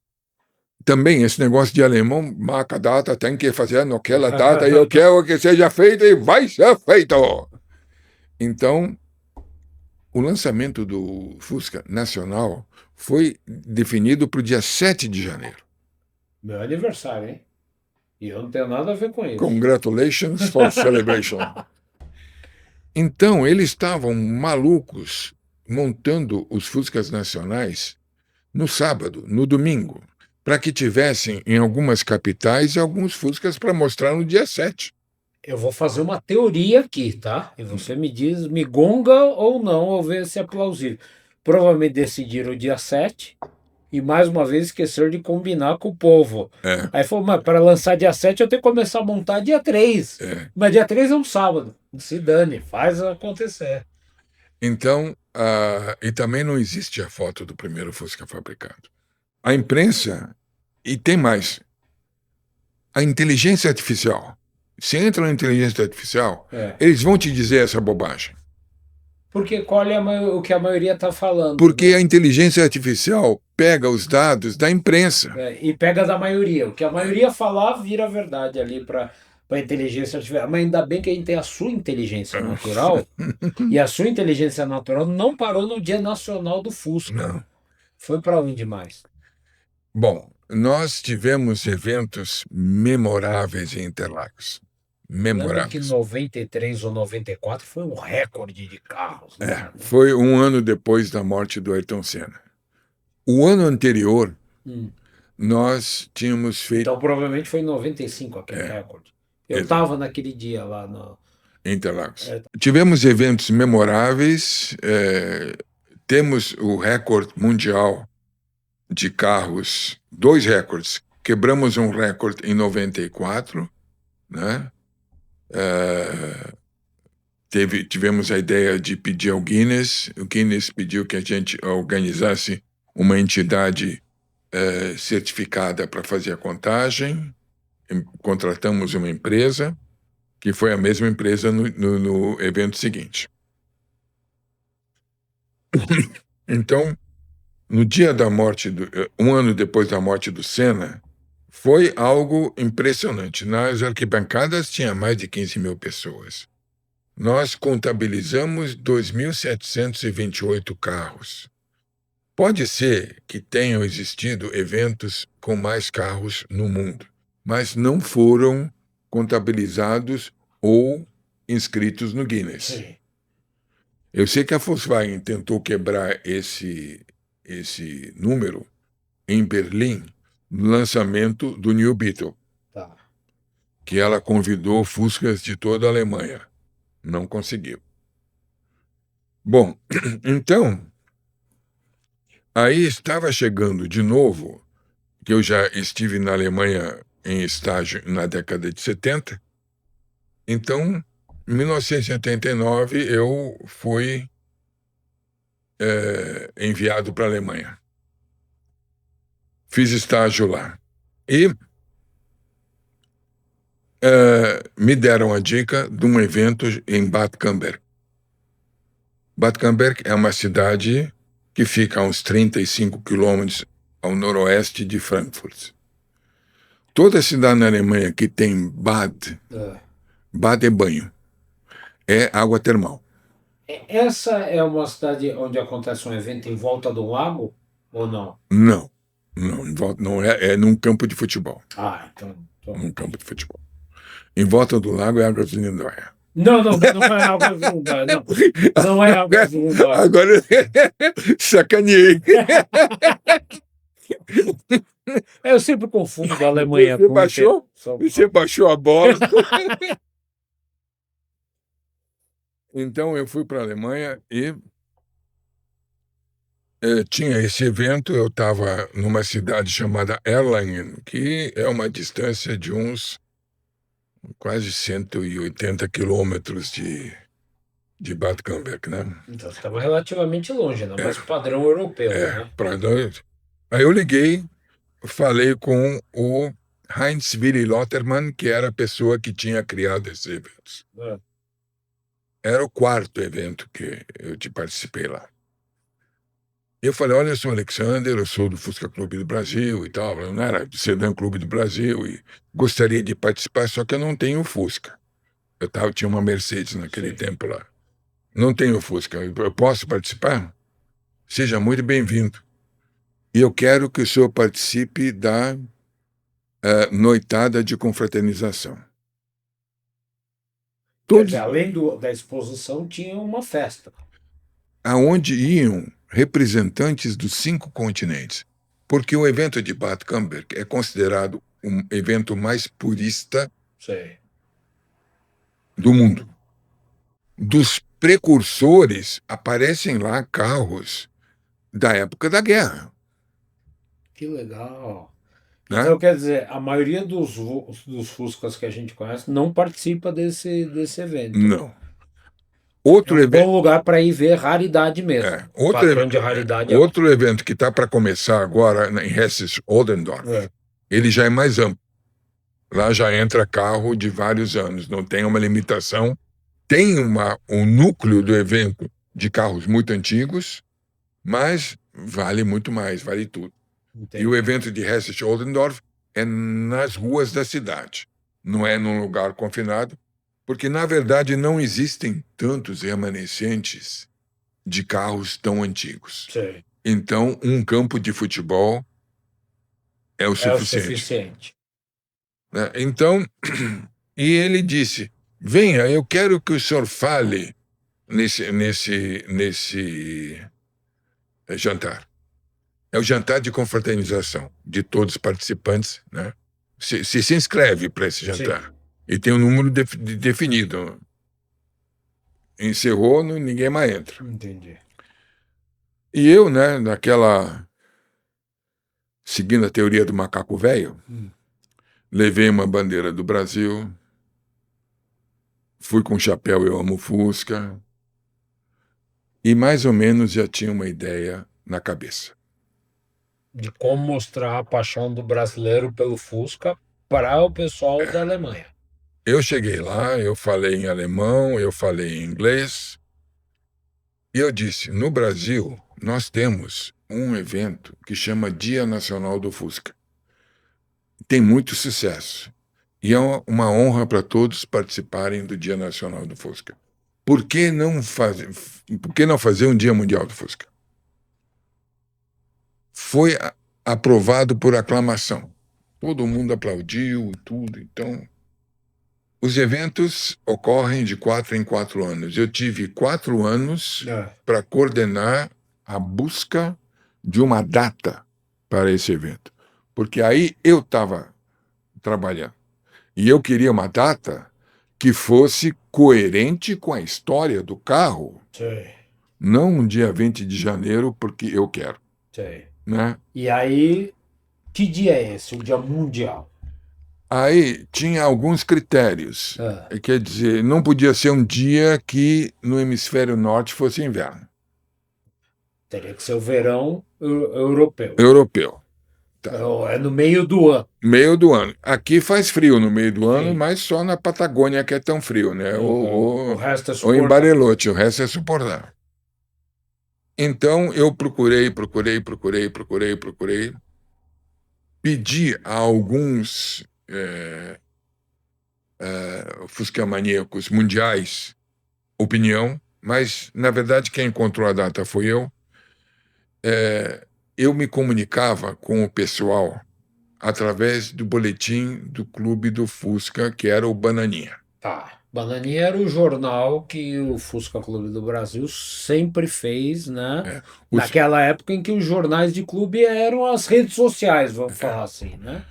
também esse negócio de alemão, marca a data, tem que fazer naquela data, e eu quero que seja feito e vai ser feito. Então, o lançamento do Fusca Nacional foi definido para o dia 7 de janeiro. Meu aniversário, hein? E eu não tenho nada a ver com isso. Congratulations for celebration. Então, eles estavam malucos montando os Fuscas nacionais no sábado, no domingo, para que tivessem em algumas capitais alguns Fuscas para mostrar no dia 7. Eu vou fazer uma teoria aqui, tá? E você me diz, me gonga ou não, ou vê se é plausível. Provavelmente decidiram o dia 7 e mais uma vez esqueceram de combinar com o povo. É, Aí falou, mas para lançar dia 7 eu tenho que começar a montar dia 3. é. Mas dia 3 é um sábado. Se dane, faz acontecer. Então, e também não existe a foto do primeiro Fusca fabricado. A imprensa, e tem mais, a inteligência artificial. Se entra na inteligência artificial, É. eles vão te dizer essa bobagem. Porque colhe o que a maioria está falando, Porque né? a inteligência artificial pega os dados da imprensa. É, e pega da maioria. O que a maioria falar vira verdade ali para inteligência artificial. Mas ainda bem que a gente tem a sua inteligência natural. E a sua inteligência natural não parou no Dia Nacional do Fusca. Não. Foi para onde mais? Bom, nós tivemos eventos memoráveis em Interlagos. Eu lembro que em Memoráveis. 93 ou 94 foi um recorde de carros, né? Foi um ano depois da morte do Ayrton Senna. O ano anterior, Hum. nós tínhamos feito Então provavelmente foi em 95 aquele recorde. Eu Exato. estava naquele dia lá no. Interlagos. Tivemos eventos memoráveis, temos o recorde mundial de carros, 2 recordes. Quebramos um recorde em 94, né? Tivemos a ideia de pedir ao Guinness. O Guinness pediu que a gente organizasse uma entidade certificada para fazer a contagem. Contratamos uma empresa, que foi a mesma empresa no evento seguinte. Então, no dia da morte, um ano depois da morte do Senna, foi algo impressionante. Nas arquibancadas tinha mais de 15 mil pessoas. Nós contabilizamos 2.728 carros. Pode ser que tenham existido eventos com mais carros no mundo, mas não foram contabilizados ou inscritos no Guinness. Sim. Eu sei que a Volkswagen tentou quebrar esse número em Berlim, no lançamento do New Beetle, Tá. que ela convidou Fuscas de toda a Alemanha. Não conseguiu. Bom, então, aí estava chegando de novo, que eu já estive na Alemanha em estágio na década de 70. Então, em 1989, eu fui enviado para a Alemanha. Fiz estágio lá. E me deram a dica de um evento em Bad Camberg. Bad Camberg é uma cidade que fica a uns 35 quilômetros ao noroeste de Frankfurt. Toda cidade na Alemanha que tem Bad, Bad é banho, é água termal. Essa é uma cidade onde acontece um evento em volta do lago ou não? Não, não é num campo de futebol. Então. Num campo de futebol. Em volta do lago é água de Lindóia. Não é água de Lindóia, não. Não é água de Lindóia. Agora sacaneei. Eu sempre confundo a Alemanha Você com baixou? Você baixou a bola. Então eu fui para a Alemanha e tinha esse evento. Eu estava numa cidade chamada Erlangen, que é uma distância de uns quase 180 quilômetros de Bad Camberg, né? Então você estava relativamente longe, né? Mas padrão europeu, né? Aí eu liguei, falei com o Heinz Willy Lottermann, que era a pessoa que tinha criado esses eventos. Era o 4º evento que eu participei lá. Eu falei, olha, eu sou o Alexander, eu sou do Fusca Clube do Brasil e tal, eu não era do Sedan Clube do Brasil e gostaria de participar, só que eu não tenho Fusca. Tinha uma Mercedes naquele tempo lá. Não tenho Fusca, eu posso participar? Seja muito bem-vindo. E eu quero que o senhor participe da noitada de confraternização. Quer dizer, além da exposição, tinha uma festa. Aonde iam representantes dos 5 continentes. Porque o evento de Bad Camberg é considerado um evento mais purista. Sei. do mundo. Dos precursores, aparecem lá carros da época da guerra. Que legal. Né? Então, quer dizer, a maioria dos Fuscas que a gente conhece não participa desse evento. Não. É Outro um evento. bom lugar para ir ver raridade mesmo. Padrão de raridade é Outro evento que está para começar agora em Hesse-Oldendorf, ele já é mais amplo. Lá já entra carro de vários anos, não tem uma limitação. Tem um núcleo do evento de carros muito antigos, mas vale muito mais, vale tudo. Entendi. E o evento de Hesse-Oldendorf é nas ruas da cidade, não é num lugar confinado, porque, na verdade, não existem tantos remanescentes de carros tão antigos. Sei. Então, um campo de futebol é o suficiente. Né? Então, e ele disse, venha, eu quero que o senhor fale nesse jantar. É o jantar de confraternização de todos os participantes, né? Se inscreve para esse jantar. Sim. E tem um número definido. Encerrou, ninguém mais entra. Entendi. E eu, né, seguindo a teoria do macaco velho, levei uma bandeira do Brasil, fui com chapéu Eu Amo Fusca, e mais ou menos já tinha uma ideia na cabeça. De como mostrar a paixão do brasileiro pelo Fusca para o pessoal da Alemanha. Eu cheguei lá, eu falei em alemão, eu falei em inglês, e eu disse, no Brasil, nós temos um evento que chama Dia Nacional do Fusca. Tem muito sucesso. E é uma honra para todos participarem do Dia Nacional do Fusca. Por que não fazer um Dia Mundial do Fusca? Foi aprovado por aclamação. Todo mundo aplaudiu e tudo. Então, os eventos ocorrem de 4 em 4 anos. Eu tive 4 anos para coordenar a busca de uma data para esse evento. Porque aí eu estava trabalhando. E eu queria uma data que fosse coerente com a história do carro. Sim. Não um dia 20 de janeiro, porque eu quero. Sim. Né? E aí, que dia é esse? O Dia Mundial? Aí tinha alguns critérios. Quer dizer, não podia ser um dia que no hemisfério norte fosse inverno. Teria que ser o verão europeu. Europeu. Tá. É no meio do ano. Meio do ano. Aqui faz frio no meio do ano, mas só na Patagônia que é tão frio, né? O resto é suportável. Ou em Bariloche, o resto é suportável. Então eu procurei. Pedi a alguns fuscamaníacos mundiais opinião, mas, na verdade, quem encontrou a data foi eu. Eu me comunicava com o pessoal através do boletim do Clube do Fusca, que era o Bananinha. Tá. Bananinha era o jornal que o Fusca Clube do Brasil sempre fez, né? Naquela época em que os jornais de clube eram as redes sociais, vamos falar assim, né?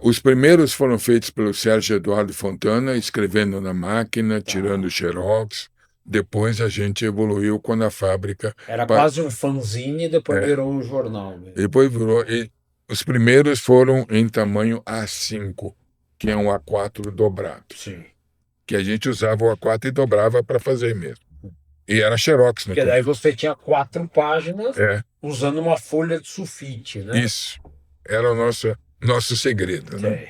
Os primeiros foram feitos pelo Sérgio Eduardo Fontana, escrevendo na máquina, tirando xerox. Depois a gente evoluiu quando a fábrica... Era quase um fanzine e depois virou um jornal mesmo. Depois virou... Os primeiros foram em tamanho A5, que é um A4 dobrado. Sim. Que a gente usava o A4 e dobrava para fazer mesmo. E era xerox. Porque daí você tinha 4 páginas usando uma folha de sulfite, né? Isso. Era o nosso segredo, né?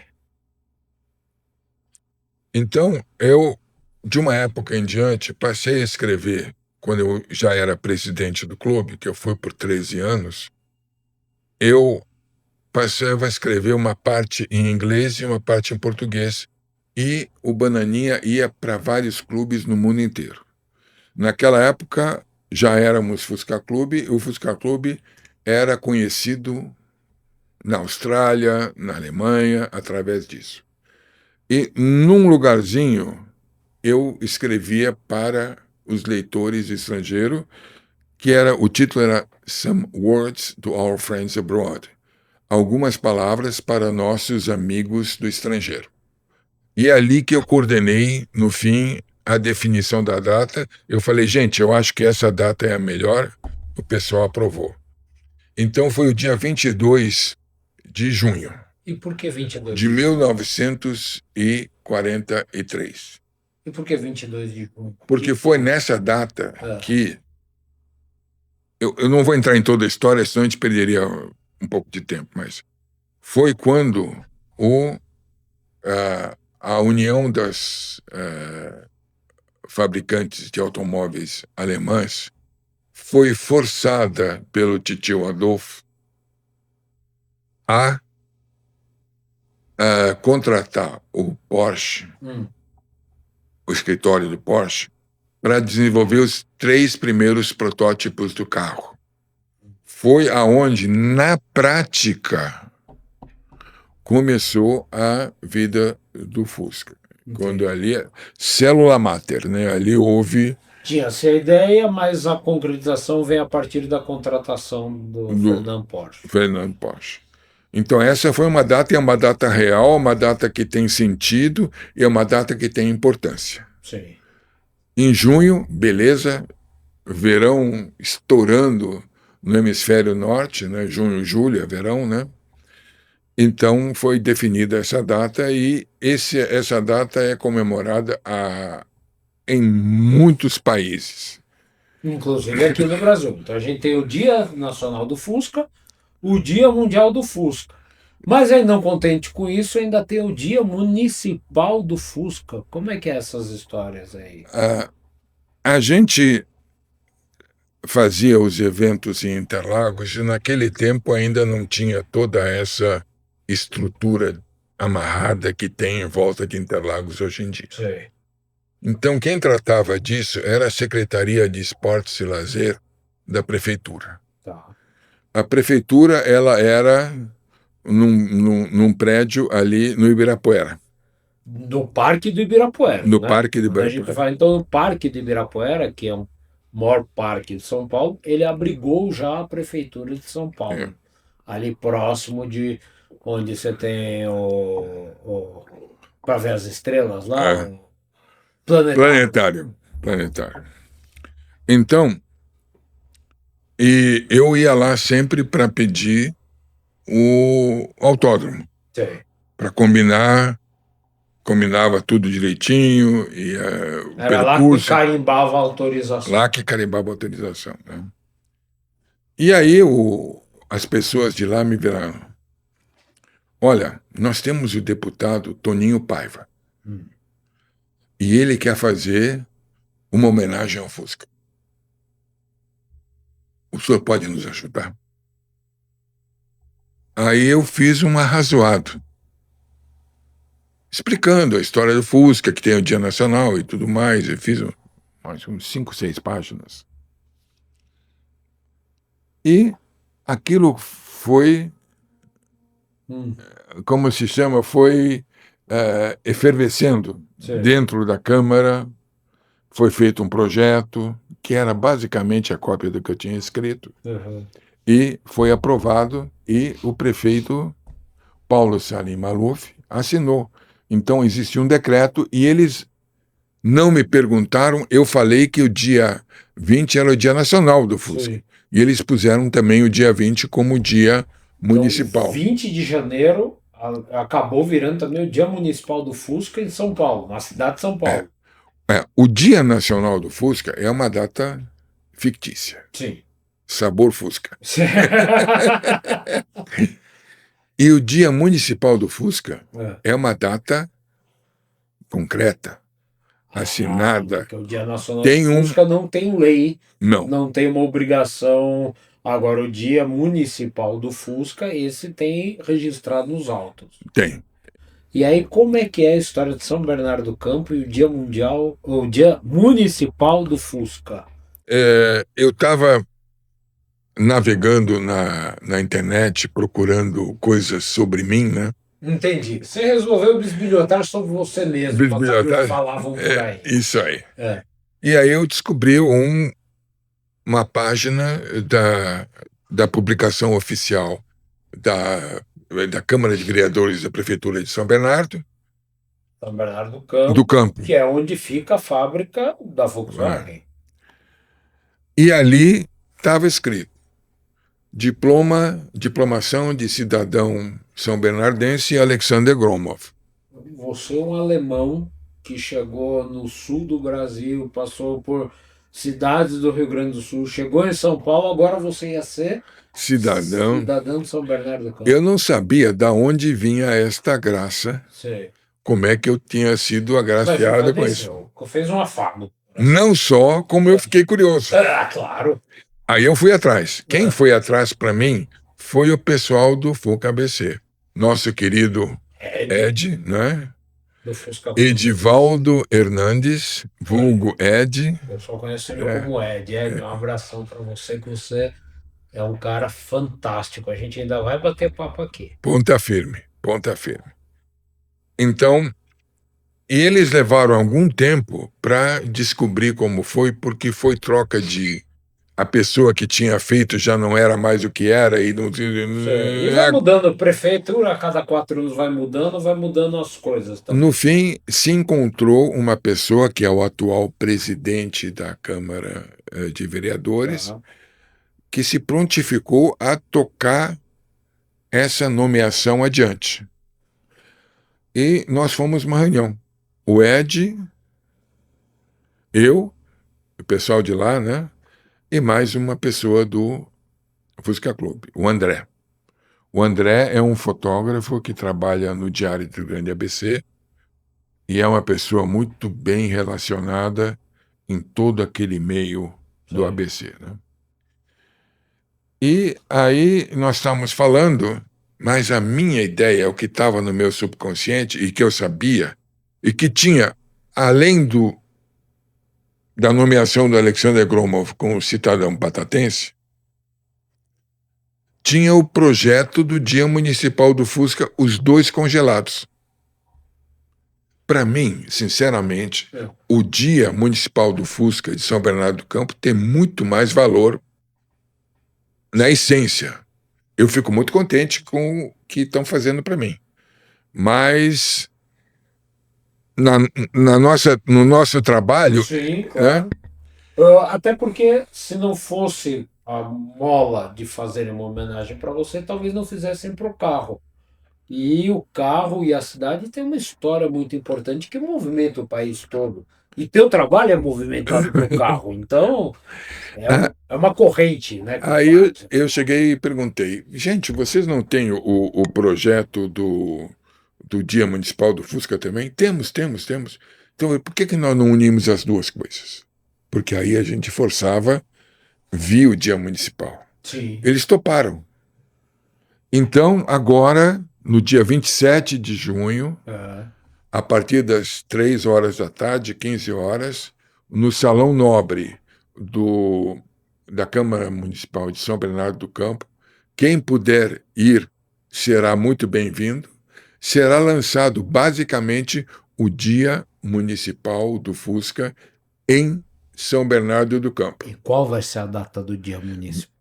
Então, eu, de uma época em diante, passei a escrever, quando eu já era presidente do clube, que eu fui por 13 anos, eu passei a escrever uma parte em inglês e uma parte em português, e o Bananinha ia para vários clubes no mundo inteiro. Naquela época, já éramos Fusca Clube, e o Fusca Clube era conhecido na Austrália, na Alemanha, através disso. E num lugarzinho, eu escrevia para os leitores estrangeiros, que o título era Some Words to Our Friends Abroad. Algumas palavras para nossos amigos do estrangeiro. E é ali que eu coordenei, no fim, a definição da data. Eu falei, gente, eu acho que essa data é a melhor. O pessoal aprovou. Então foi o dia 22 de junho E por que 22 de de junho? 1943. E por que 22 de junho? Porque foi nessa data Ah, que... Eu não vou entrar em toda a história, senão a gente perderia um pouco de tempo, mas foi quando a União das Fabricantes de Automóveis Alemãs foi forçada pelo titio Adolf a contratar o Porsche, o escritório do Porsche, para desenvolver os 3 primeiros protótipos do carro. Foi aonde, na prática, começou a vida do Fusca. Quando ali, célula máter, né? Ali houve tinha-se a ideia, mas a concretização vem a partir da contratação do do Fernando Porsche. Fernando Porsche. Então essa foi uma data, é uma data real, uma data que tem sentido e é uma data que tem importância. Sim. Em junho, beleza, verão estourando no hemisfério norte, né? Junho, julho é verão, né? Então foi definida essa data e essa data é comemorada em muitos países. Inclusive aqui no Brasil. Então a gente tem o Dia Nacional do Fusca, o Dia Mundial do Fusca. Mas aí, não contente com isso, ainda tem o Dia Municipal do Fusca. Como é que é essas histórias aí? A gente fazia os eventos em Interlagos e naquele tempo ainda não tinha toda essa estrutura amarrada que tem em volta de Interlagos hoje em dia. Sei. Então quem tratava disso era a Secretaria de Esportes e Lazer da Prefeitura. Tá. A Prefeitura ela era num prédio ali no Ibirapuera. No Parque do Ibirapuera, No né? Parque do Quando a gente Ibirapuera. fala, então, no Parque do Ibirapuera, que é o maior parque de São Paulo, ele abrigou já a Prefeitura de São Paulo. É. Ali próximo de onde você tem para ver as estrelas lá, É. o planetário. Planetário. Então, e eu ia lá sempre para pedir o autódromo, Sei. para combinava tudo direitinho, e o Era lá que percurso, carimbava a autorização. lá que carimbava a autorização. Né? E aí as pessoas de lá me viraram, olha, nós temos o deputado Toninho Paiva, e ele quer fazer uma homenagem ao Fusca. O senhor pode nos ajudar? Aí eu fiz um arrazoado, explicando a história do Fusca, que tem o Dia Nacional e tudo mais. Eu fiz mais uns 5, 6 páginas. E aquilo foi, como se chama, foi efervescendo. Sim. Dentro da Câmara foi feito um projeto que era basicamente a cópia do que eu tinha escrito. Uhum. E foi aprovado e o prefeito Paulo Salim Maluf assinou. Então existe um decreto e eles não me perguntaram, eu falei que o dia 20 era o Dia Nacional do Fusca. Sim. E eles puseram também o dia 20 como dia municipal. Então, 20 de janeiro acabou virando também o Dia Municipal do Fusca em São Paulo, na cidade de São Paulo. O Dia Nacional do Fusca é uma data fictícia. Sim. Sabor Fusca. E o Dia Municipal do Fusca é uma data concreta, assinada. Porque o Dia Nacional Tem do Fusca não tem lei, não tem uma obrigação. Agora, o Dia Municipal do Fusca, esse tem registrado nos autos. Tem. E aí, como é que é a história de São Bernardo do Campo e o Dia Mundial, o Dia Municipal do Fusca? Eu estava navegando na internet, procurando coisas sobre mim, né? Entendi. Você resolveu bisbilhotar sobre você mesmo, para saber o que Bisbilhotar? falavam por aí. Isso aí. É. E aí eu descobri uma página da publicação oficial da Câmara de Vereadores da Prefeitura de São Bernardo, São Bernardo do do Campo, Campo. que é onde fica a fábrica da É. Volkswagen. E ali estava escrito: diplomação de cidadão são bernardense Alexander Gromov. Você é um alemão que chegou no sul do Brasil, passou por cidades do Rio Grande do Sul, chegou em São Paulo, agora você ia ser Cidadão. cidadão de São Bernardo do Campo. Eu não sabia de onde vinha esta graça, Sei. como é que eu tinha sido Mas agraciado com isso. agradeceu, fez um afago. Não só, como eu fiquei curioso. Ah, claro. Aí eu fui atrás. Quem foi atrás para mim foi o pessoal do Fuca ABC. Nosso querido Ed, né? Do Fusca. Edivaldo Hernandes, vulgo Ed. Eu só conheço ele como Ed. Ed, um abração para você, que você é um cara fantástico. A gente ainda vai bater papo aqui. Ponta firme, ponta firme. Então, eles levaram algum tempo para descobrir como foi, porque foi troca de. A pessoa que tinha feito já não era mais o que era e não. E vai mudando, prefeitura a cada 4 anos vai mudando as coisas também. No fim, se encontrou uma pessoa que é o atual presidente da Câmara de Vereadores, que se prontificou a tocar essa nomeação adiante. E nós fomos uma reunião. O Ed, eu, o pessoal de lá, né? E mais uma pessoa do Fusca Clube, o André. O André é um fotógrafo que trabalha no Diário do Grande ABC e é uma pessoa muito bem relacionada em todo aquele meio do ABC, né? E aí nós estamos falando, mas a minha ideia, o que estava no meu subconsciente e que eu sabia, e que tinha, além da nomeação do Alexander Gromov como cidadão patatense, tinha o projeto do Dia Municipal do Fusca, os dois congelados. Para mim, sinceramente, o Dia Municipal do Fusca de São Bernardo do Campo tem muito mais valor na essência. Eu fico muito contente com o que estão fazendo para mim. Mas no nosso trabalho... Sim, claro. Né? Até porque se não fosse a mola de fazerem uma homenagem para você, talvez não fizessem para o carro. E o carro e a cidade tem uma história muito importante que movimenta o país todo. E teu trabalho é movimentado pelo carro. Então, é uma corrente, né? Aí eu cheguei e perguntei, gente, vocês não têm o projeto do Dia Municipal do Fusca também? Temos. Então, por que nós não unimos as duas coisas? Porque aí a gente forçava via o Dia Municipal. Sim. Eles toparam. Então, agora, no dia 27 de junho, a partir das 3 horas da tarde, 15 horas, no Salão Nobre da Câmara Municipal de São Bernardo do Campo, quem puder ir será muito bem-vindo. Será lançado, basicamente, o Dia Municipal do Fusca em São Bernardo do Campo. E qual vai ser a data do Dia Municipal?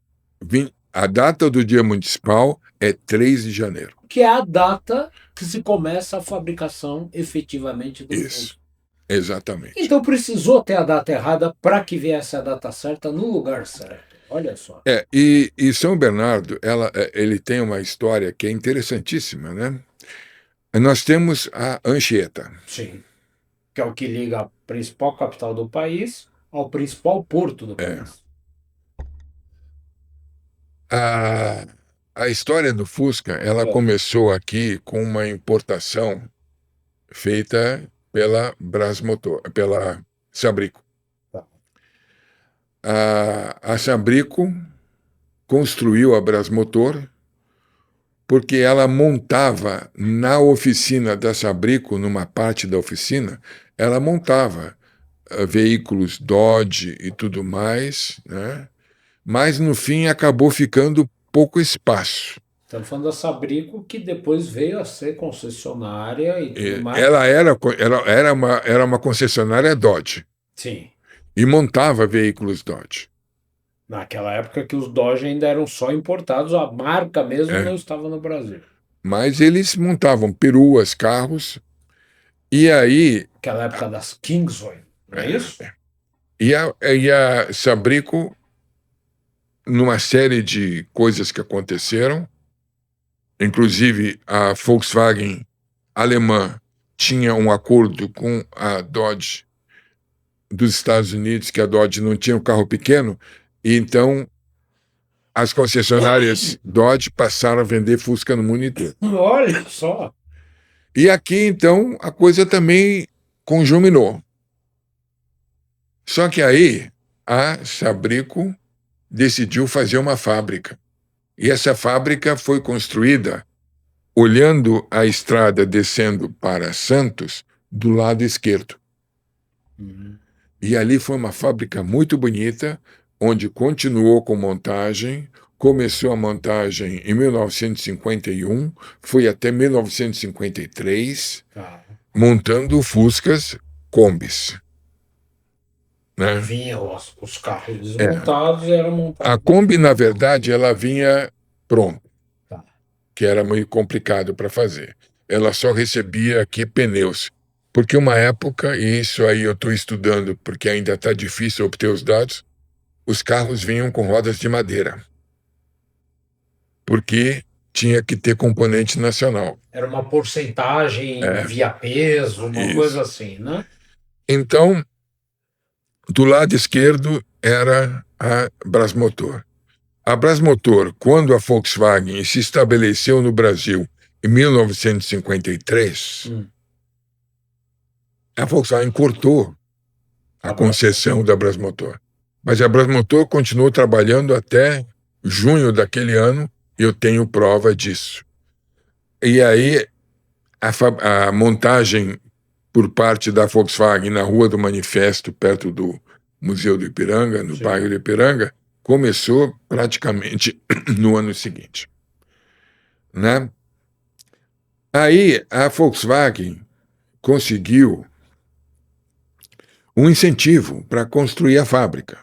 A data do Dia Municipal é 3 de janeiro. Que é a data que se começa a fabricação efetivamente do Isso, exatamente. Então precisou ter a data errada para que viesse a data certa no lugar certo. Olha só. E São Bernardo, ele tem uma história que é interessantíssima, né? Nós temos a Anchieta. Sim. Que é o que liga a principal capital do país ao principal porto do país. A história do Fusca, ela começou aqui com uma importação feita pela Brasmotor, pela Sabrico. A Sabrico construiu a Brasmotor porque ela montava na oficina da Sabrico, numa parte da oficina, ela montava veículos Dodge e tudo mais, né? Mas no fim acabou ficando pouco espaço. Estamos falando da Sabrico, que depois veio a ser concessionária e tudo mais. Ela era uma concessionária Dodge. Sim. E montava veículos Dodge. Naquela época que os Dodge ainda eram só importados, a marca mesmo não estava no Brasil. Mas eles montavam peruas, carros, E aí, Aquela época das Kingsway, não é isso? e a Sabrico, numa série de coisas que aconteceram, inclusive a Volkswagen alemã tinha um acordo com a Dodge dos Estados Unidos, que a Dodge não tinha um carro pequeno, e então as concessionárias Dodge passaram a vender Fusca no mundo inteiro. Olha só. E aqui, então, a coisa também conjuminou. Só que aí a Sabrico decidiu fazer uma fábrica. E essa fábrica foi construída olhando a estrada descendo para Santos do lado esquerdo. E ali foi uma fábrica muito bonita, onde continuou com montagem, começou a montagem em 1951, foi até 1953, montando Fuscas Kombis. Né? Vinham os carros desmontados e eram montados. A Kombi, na verdade, ela vinha pronta, Tá. que era muito complicado para fazer. Ela só recebia aqui pneus. Porque uma época, e isso aí eu estou estudando porque ainda está difícil obter os dados, os carros vinham com rodas de madeira. Porque tinha que ter componente nacional. Era uma porcentagem via peso, uma coisa assim, né? Então, do lado esquerdo era a Brasmotor. A Brasmotor, quando a Volkswagen se estabeleceu no Brasil em 1953, a Volkswagen cortou a concessão da Brasmotor. Mas a Brasmotor continuou trabalhando até junho daquele ano, e eu tenho prova disso. E aí, a montagem por parte da Volkswagen na Rua do Manifesto, perto do Museu do Ipiranga, no bairro do Ipiranga, começou praticamente no ano seguinte. Né? Aí a Volkswagen conseguiu um incentivo para construir a fábrica,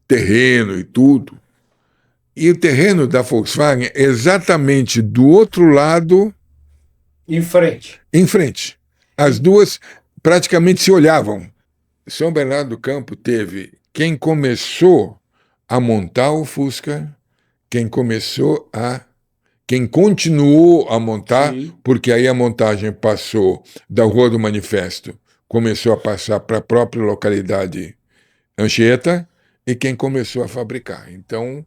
terreno e tudo. E o terreno da Volkswagen é exatamente do outro lado. Em frente. Em frente. As duas praticamente se olhavam. São Bernardo do Campo teve quem começou a montar o Fusca, quem continuou a montar, porque aí a montagem passou da Rua do Manifesto, começou a passar para a própria localidade Anchieta, e quem começou a fabricar. Então,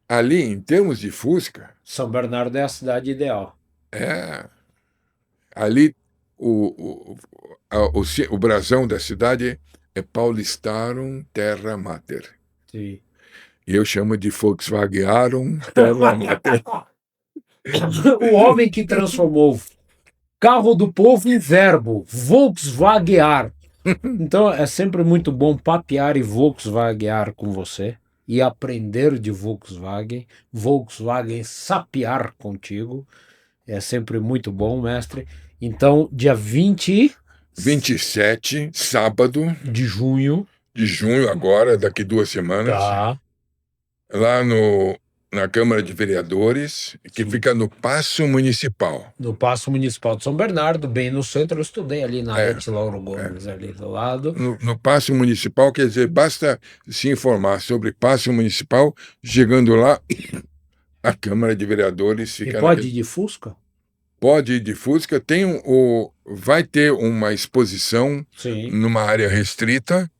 ali, em termos de Fusca... São Bernardo é a cidade ideal. Ali, o brasão da cidade é Paulistarum Terra Mater. Sim. E eu chamo de Volkswagenarum Terra Mater. O homem que transformou carro do povo em verbo, Volkswagenar. Então é sempre muito bom papear e Volkswagenar com você e aprender de Volkswagen sapear contigo. É sempre muito bom, mestre. Então, dia 27, sábado de junho, agora, daqui 2 semanas, lá na Câmara de Vereadores, que fica no Paço Municipal. No Paço Municipal de São Bernardo, bem no centro. Eu estudei ali na Rete Lauro Gomes, ali do lado. No Paço Municipal, quer dizer, basta se informar sobre Paço Municipal, chegando lá, a Câmara de Vereadores fica... E pode ir de Fusca? Pode ir de Fusca. Vai ter uma exposição numa área restrita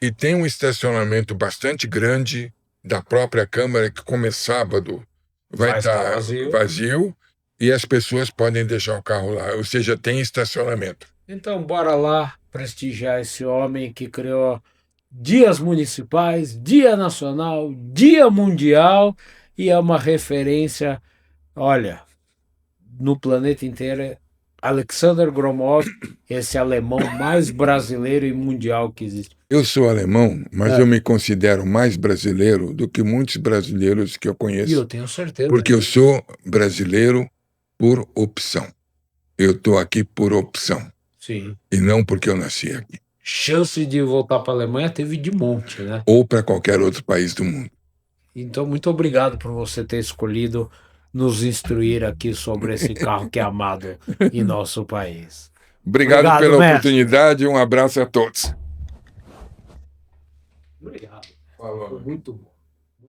e tem um estacionamento bastante grande da própria Câmara, que como é sábado vai estar vazio e as pessoas podem deixar o carro lá, ou seja, tem estacionamento. Então bora lá prestigiar esse homem que criou dias municipais, dia nacional, dia mundial, e é uma referência, olha, no planeta inteiro. Alexander Gromov, esse alemão mais brasileiro e mundial que existe. Eu sou alemão, mas eu me considero mais brasileiro do que muitos brasileiros que eu conheço. E eu tenho certeza. Porque eu sou brasileiro por opção. Eu estou aqui por opção. Sim. E não porque eu nasci aqui. Chance de voltar para a Alemanha teve de monte, né? Ou para qualquer outro país do mundo. Então, muito obrigado por você ter escolhido nos instruir aqui sobre esse carro que é amado em nosso país. Obrigado pela mestre. oportunidade, um abraço a todos. Obrigado. Falou. Foi muito bom.